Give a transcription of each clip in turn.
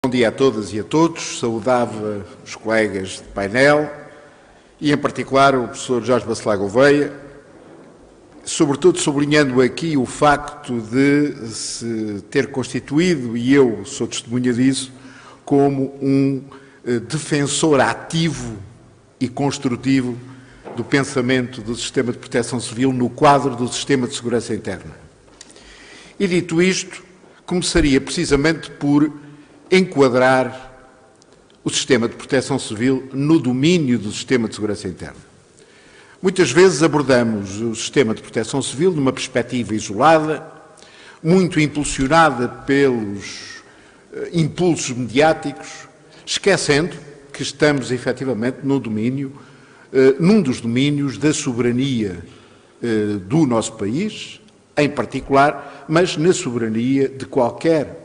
Bom dia a todas e a todos. Saudava os colegas de painel e, em particular, o professor Jorge Bacelar Gouveia, sobretudo sublinhando aqui o facto de se ter constituído, e eu sou testemunha disso, como um defensor ativo e construtivo do pensamento do sistema de proteção civil no quadro do sistema de segurança interna. E dito isto, começaria precisamente por enquadrar o sistema de proteção civil no domínio do sistema de segurança interna. Muitas vezes abordamos o sistema de proteção civil numa perspectiva isolada, muito impulsionada pelos impulsos mediáticos, esquecendo que estamos efetivamente no domínio, num dos domínios da soberania do nosso país, em particular, mas na soberania de qualquer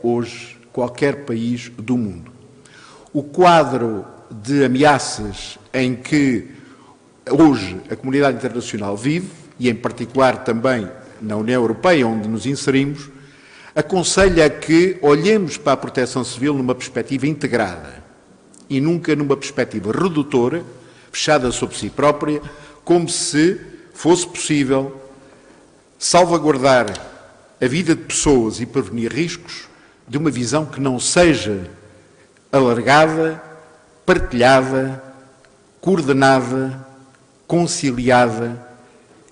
país do mundo. O quadro de ameaças em que hoje a comunidade internacional vive, e em particular também na União Europeia, onde nos inserimos, aconselha que olhemos para a proteção civil numa perspectiva integrada e nunca numa perspectiva redutora, fechada sobre si própria, como se fosse possível salvaguardar a vida de pessoas e prevenir riscos de uma visão que não seja alargada, partilhada, coordenada, conciliada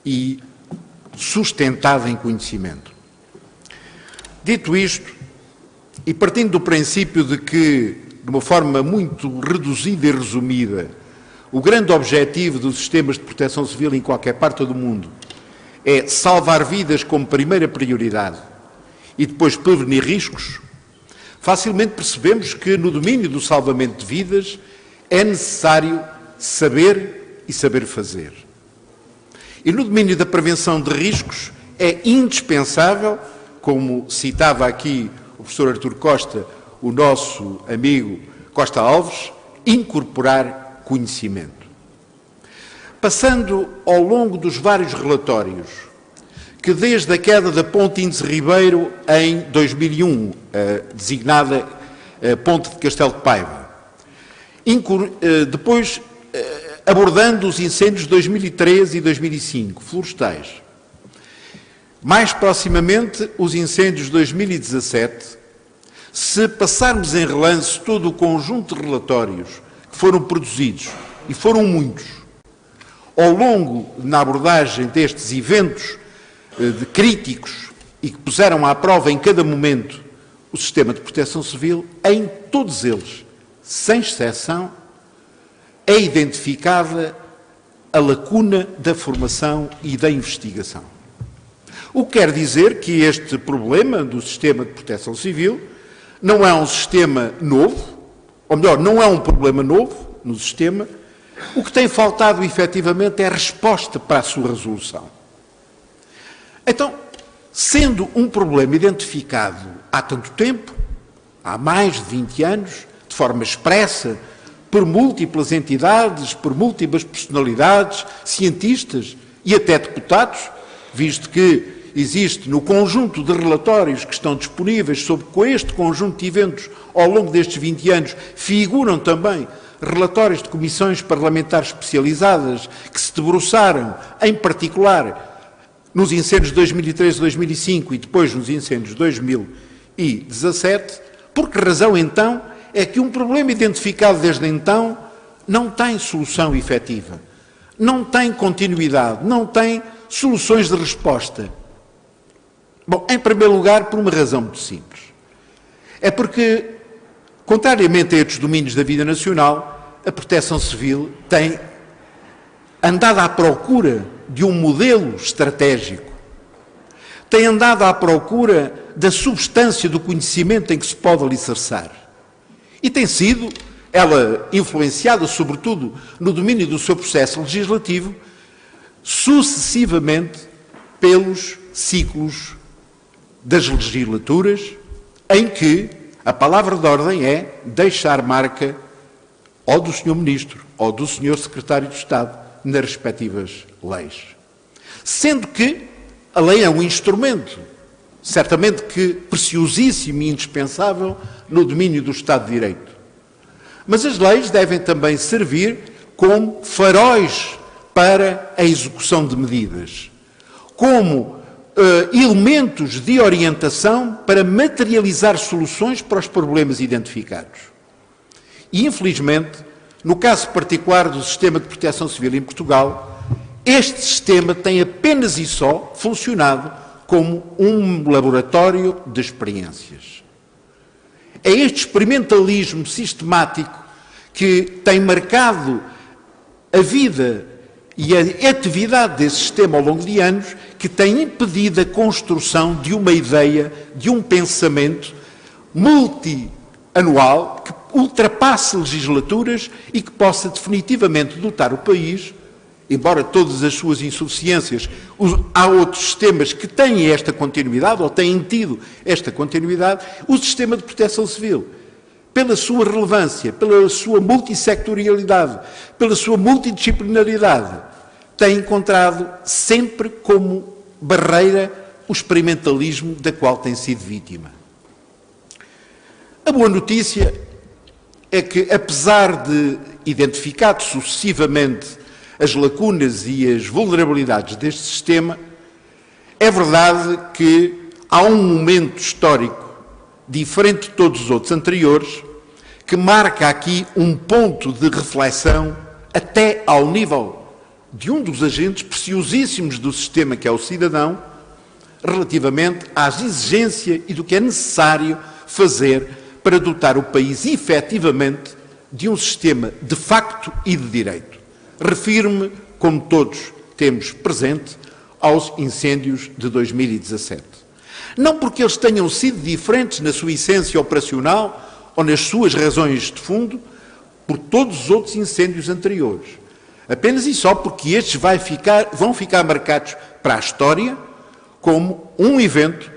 e sustentada em conhecimento. Dito isto, e partindo do princípio de que, de uma forma muito reduzida e resumida, o grande objetivo dos sistemas de proteção civil em qualquer parte do mundo é salvar vidas como primeira prioridade e depois prevenir riscos, facilmente percebemos que no domínio do salvamento de vidas é necessário saber e saber fazer. E no domínio da prevenção de riscos é indispensável, como citava aqui o professor Artur Costa, o nosso amigo Costa Alves, incorporar conhecimento. Passando ao longo dos vários relatórios, que desde a queda da ponte Índice Ribeiro em 2001, designada Ponte de Castelo de Paiva, depois abordando os incêndios de 2003 e 2005, florestais, mais proximamente os incêndios de 2017, se passarmos em relance todo o conjunto de relatórios que foram produzidos, e foram muitos, ao longo na abordagem destes eventos críticos e que puseram à prova em cada momento o sistema de proteção civil, em todos eles, sem exceção, é identificada a lacuna da formação e da investigação. O que quer dizer que este problema do sistema de proteção civil não é um sistema novo, ou melhor, não é um problema novo no sistema. O que tem faltado, efetivamente, é a resposta para a sua resolução. Então, sendo um problema identificado há tanto tempo, há mais de 20 anos, de forma expressa, por múltiplas entidades, por múltiplas personalidades, cientistas e até deputados, visto que existe no conjunto de relatórios que estão disponíveis sobre este conjunto de eventos ao longo destes 20 anos, figuram também relatórios de comissões parlamentares especializadas que se debruçaram, em particular, nos incêndios de 2003 e 2005 e depois nos incêndios de 2017. Por que razão, então, é que um problema identificado desde então não tem solução efetiva, não tem continuidade, não tem soluções de resposta? Bom, em primeiro lugar, por uma razão muito simples. É porque, contrariamente a estes domínios da vida nacional, a proteção civil tem andado à procura de um modelo estratégico, tem andado à procura da substância do conhecimento em que se pode alicerçar. E tem sido ela influenciada, sobretudo, no domínio do seu processo legislativo, sucessivamente pelos ciclos das legislaturas, em que a palavra de ordem é deixar marca ou do Sr. Ministro ou do Sr. Secretário de Estado nas respectivas leis. Sendo que a lei é um instrumento, certamente que preciosíssimo e indispensável no domínio do Estado de Direito. Mas as leis devem também servir como faróis para a execução de medidas, como elementos de orientação para materializar soluções para os problemas identificados. E, infelizmente, no caso particular do sistema de proteção civil em Portugal, este sistema tem apenas e só funcionado como um laboratório de experiências. É este experimentalismo sistemático que tem marcado a vida e a atividade desse sistema ao longo de anos, que tem impedido a construção de uma ideia, de um pensamento multianual que ultrapasse legislaturas e que possa definitivamente dotar o país, embora todas as suas insuficiências, há outros sistemas que têm esta continuidade ou têm tido esta continuidade, o sistema de proteção civil, pela sua relevância, pela sua multissectorialidade, pela sua multidisciplinaridade, tem encontrado sempre como barreira o experimentalismo da qual tem sido vítima. A boa notícia é que, apesar de identificado sucessivamente as lacunas e as vulnerabilidades deste sistema, é verdade que há um momento histórico diferente de todos os outros anteriores, que marca aqui um ponto de reflexão até ao nível de um dos agentes preciosíssimos do sistema, que é o cidadão, relativamente às exigências e do que é necessário fazer para dotar o país efetivamente de um sistema de facto e de direito. Refiro-me, como todos temos presente, aos incêndios de 2017. Não porque eles tenham sido diferentes na sua essência operacional ou nas suas razões de fundo por todos os outros incêndios anteriores. Apenas e só porque estes vão ficar marcados para a história como um evento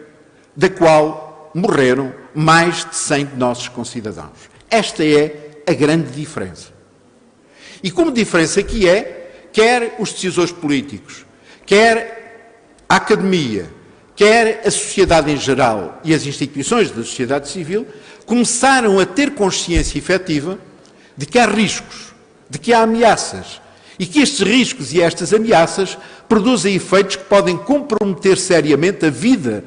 da qual morreram mais de 100 de nossos concidadãos. Esta é a grande diferença. E como diferença que é, quer os decisores políticos, quer a academia, quer a sociedade em geral e as instituições da sociedade civil, começaram a ter consciência efetiva de que há riscos, de que há ameaças, e que estes riscos e estas ameaças produzem efeitos que podem comprometer seriamente a vida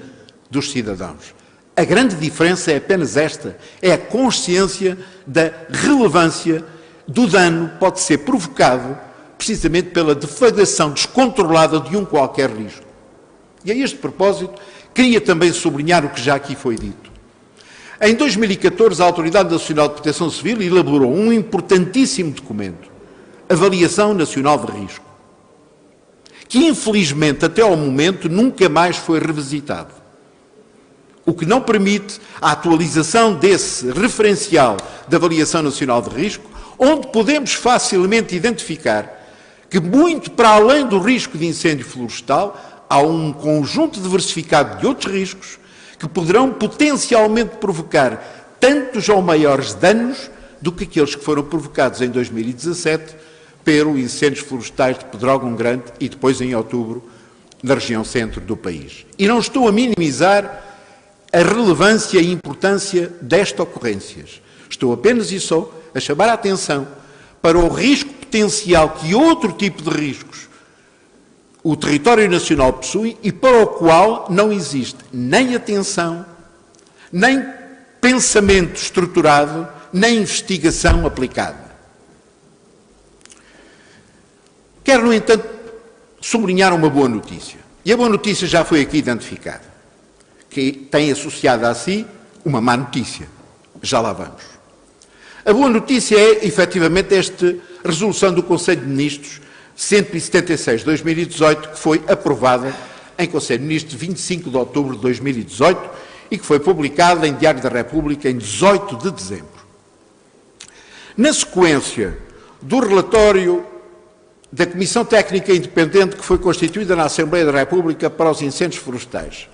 dos cidadãos. A grande diferença é apenas esta, é a consciência da relevância do dano que pode ser provocado precisamente pela deflagração descontrolada de um qualquer risco. E a este propósito, queria também sublinhar o que já aqui foi dito. Em 2014, a Autoridade Nacional de Proteção Civil elaborou um importantíssimo documento, Avaliação Nacional de Risco, que infelizmente até ao momento nunca mais foi revisitado, o que não permite a atualização desse referencial de Avaliação Nacional de Risco, onde podemos facilmente identificar que, muito para além do risco de incêndio florestal, há um conjunto diversificado de outros riscos que poderão potencialmente provocar tantos ou maiores danos do que aqueles que foram provocados em 2017 pelos incêndios florestais de Pedrógão Grande e depois em outubro na região centro do país. E não estou a minimizar a relevância e importância destas ocorrências. Estou apenas e só a chamar a atenção para o risco potencial que outro tipo de riscos o território nacional possui e para o qual não existe nem atenção, nem pensamento estruturado, nem investigação aplicada. Quero, no entanto, sublinhar uma boa notícia. E a boa notícia já foi aqui identificada, que tem associada a si uma má notícia. Já lá vamos. A boa notícia é, efetivamente, esta resolução do Conselho de Ministros 176 de 2018, que foi aprovada em Conselho de Ministros 25 de outubro de 2018 e que foi publicada em Diário da República em 18 de dezembro. Na sequência do relatório da Comissão Técnica Independente que foi constituída na Assembleia da República para os incêndios florestais,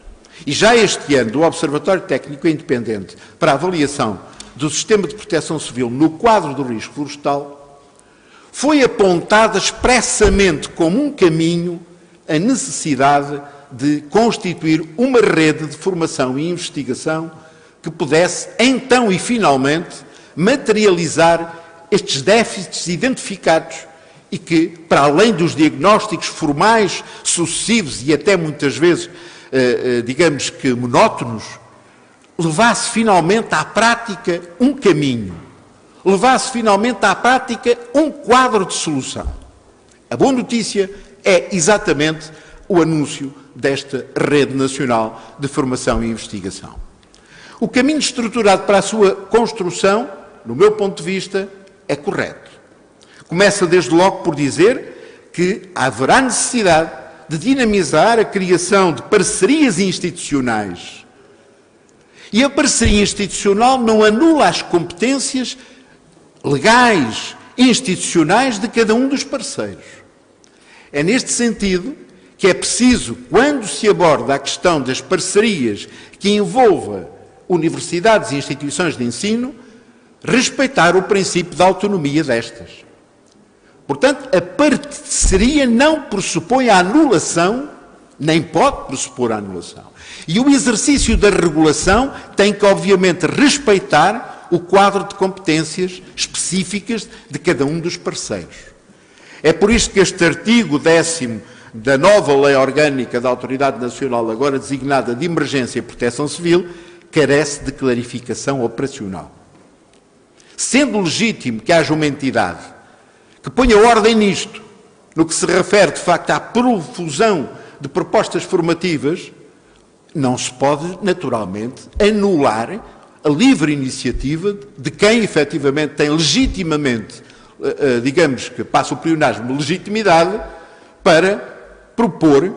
e já este ano do Observatório Técnico Independente para a avaliação do Sistema de Proteção Civil no quadro do risco florestal, foi apontada expressamente como um caminho a necessidade de constituir uma rede de formação e investigação que pudesse, então e finalmente, materializar estes déficits identificados e que, para além dos diagnósticos formais, sucessivos e até muitas vezes, digamos que monótonos, levasse finalmente à prática um caminho, levasse finalmente à prática um quadro de solução. A boa notícia é exatamente o anúncio desta Rede Nacional de Formação e Investigação. O caminho estruturado para a sua construção, no meu ponto de vista, é correto. Começa desde logo por dizer que haverá necessidade de dinamizar a criação de parcerias institucionais. E a parceria institucional não anula as competências legais, institucionais de cada um dos parceiros. É neste sentido que é preciso, quando se aborda a questão das parcerias que envolva universidades e instituições de ensino, respeitar o princípio da autonomia destas. Portanto, a parceria não pressupõe a anulação, nem pode pressupor a anulação. E o exercício da regulação tem que, obviamente, respeitar o quadro de competências específicas de cada um dos parceiros. É por isso que este artigo 10º da nova Lei Orgânica da Autoridade Nacional, agora designada de Emergência e Proteção Civil, carece de clarificação operacional. Sendo legítimo que haja uma entidade que ponha ordem nisto, no que se refere, de facto, à profusão de propostas formativas, não se pode, naturalmente, anular a livre iniciativa de quem, efetivamente, tem legitimamente, digamos que passa o pleonasmo de legitimidade, para propor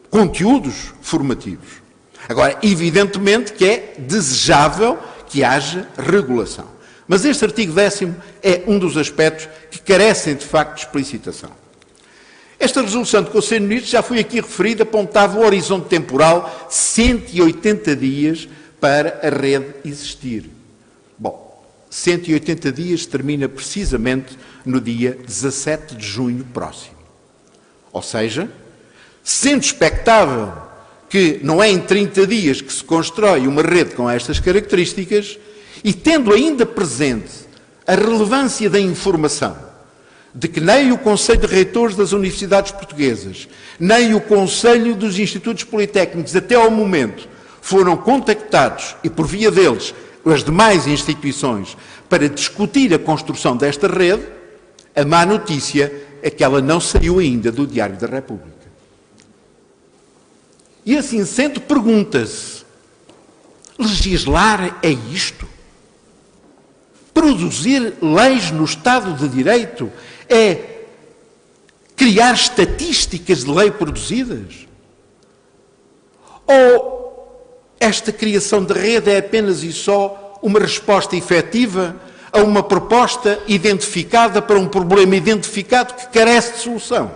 conteúdos formativos. Agora, evidentemente que é desejável que haja regulação. Mas este artigo 10º é um dos aspectos que carecem, de facto, de explicitação. Esta resolução do Conselho de Ministros, já foi aqui referida, apontava o horizonte temporal 180 dias para a rede existir. Bom, 180 dias termina precisamente no dia 17 de junho próximo. Ou seja, sendo expectável que não é em 30 dias que se constrói uma rede com estas características, e tendo ainda presente a relevância da informação, de que nem o Conselho de Reitores das Universidades Portuguesas, nem o Conselho dos Institutos Politécnicos, até ao momento, foram contactados, e por via deles, as demais instituições, para discutir a construção desta rede, a má notícia é que ela não saiu ainda do Diário da República. E assim sendo, pergunta-se, legislar é isto? Produzir leis no Estado de Direito é criar estatísticas de lei produzidas? Ou esta criação de rede é apenas e só uma resposta efetiva a uma proposta identificada para um problema identificado que carece de solução,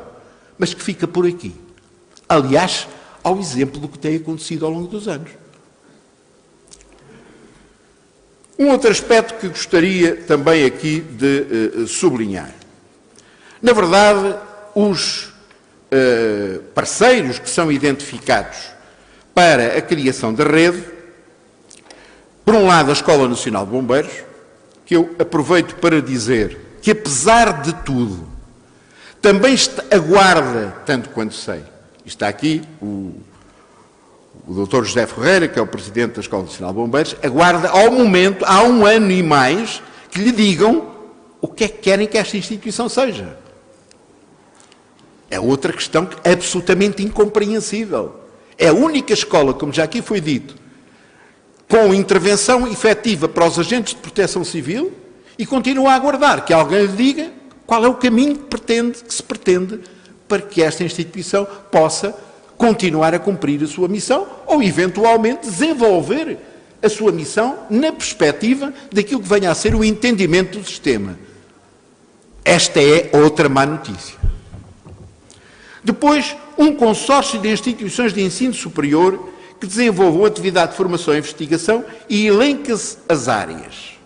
mas que fica por aqui? Aliás, ao exemplo do que tem acontecido ao longo dos anos. Um outro aspecto que gostaria também aqui de sublinhar. Na verdade, os parceiros que são identificados para a criação da rede, por um lado a Escola Nacional de Bombeiros, que eu aproveito para dizer que, apesar de tudo, também aguarda, tanto quanto sei, está aqui o Dr. José Ferreira, que é o Presidente da Escola Nacional de Bombeiros, aguarda ao momento, há 1 ano e mais, que lhe digam o que é que querem que esta instituição seja. É outra questão absolutamente incompreensível. É a única escola, como já aqui foi dito, com intervenção efetiva para os agentes de proteção civil e continua a aguardar que alguém lhe diga qual é o caminho que se pretende para que esta instituição possa continuar a cumprir a sua missão ou, eventualmente, desenvolver a sua missão na perspectiva daquilo que venha a ser o entendimento do sistema. Esta é outra má notícia. Depois, um consórcio de instituições de ensino superior que desenvolvam atividade de formação e investigação e elenca-se as áreas.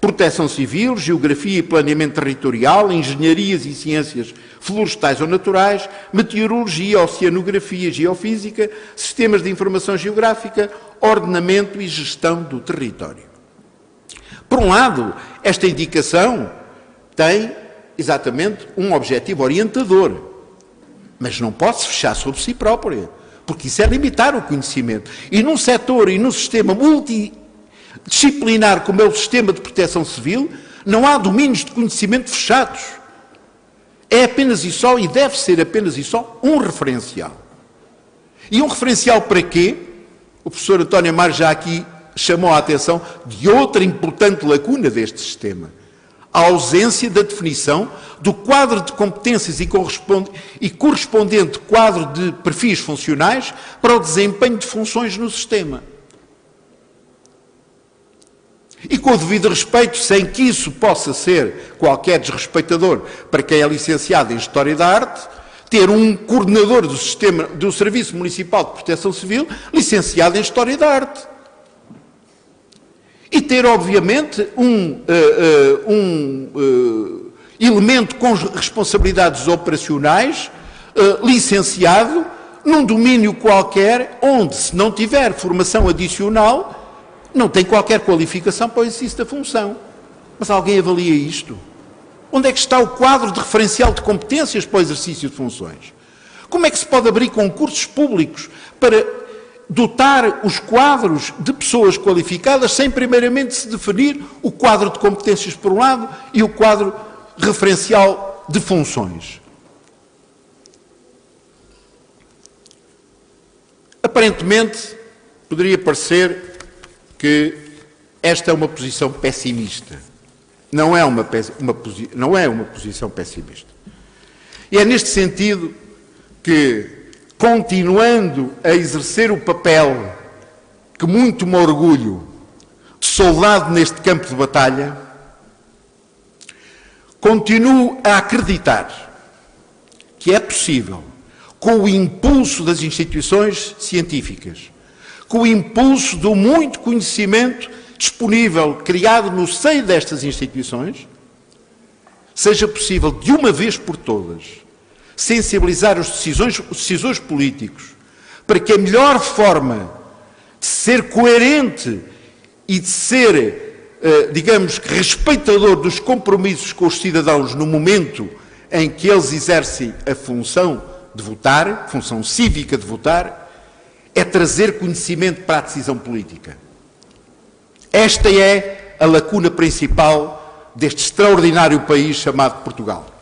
proteção civil, geografia e planeamento territorial, engenharias e ciências florestais ou naturais, meteorologia, oceanografia, geofísica, sistemas de informação geográfica, ordenamento e gestão do território. Por um lado, esta indicação tem exatamente um objetivo orientador, mas não pode se fechar sobre si própria, porque isso é limitar o conhecimento. E num setor e num sistema multidisciplinar como é o sistema de proteção civil, não há domínios de conhecimento fechados. É apenas e só, e deve ser apenas e só, um referencial. E um referencial para quê? O professor António Amaro já aqui chamou a atenção de outra importante lacuna deste sistema. A ausência da definição do quadro de competências e correspondente quadro de perfis funcionais para o desempenho de funções no sistema. E com o devido respeito, sem que isso possa ser qualquer desrespeitador para quem é licenciado em História da Arte, ter um coordenador do Serviço Municipal de Proteção Civil licenciado em História da Arte. E ter, obviamente, um elemento com responsabilidades operacionais licenciado num domínio qualquer, onde, se não tiver formação adicional, não tem qualquer qualificação para o exercício da função. Mas alguém avalia isto? Onde é que está o quadro de referencial de competências para o exercício de funções? Como é que se pode abrir concursos públicos para dotar os quadros de pessoas qualificadas sem primeiramente se definir o quadro de competências por um lado e o quadro referencial de funções? Aparentemente, poderia parecer que esta é uma posição pessimista. Não é uma posição pessimista. E é neste sentido que, continuando a exercer o papel que muito me orgulho de soldado neste campo de batalha, continuo a acreditar que é possível, com o impulso das instituições científicas, com o impulso do muito conhecimento disponível, criado no seio destas instituições, seja possível, de uma vez por todas, sensibilizar os decisores políticos para que a melhor forma de ser coerente e de ser, digamos que, respeitador dos compromissos com os cidadãos no momento em que eles exercem a função de votar, função cívica de votar, é trazer conhecimento para a decisão política. Esta é a lacuna principal deste extraordinário país chamado Portugal.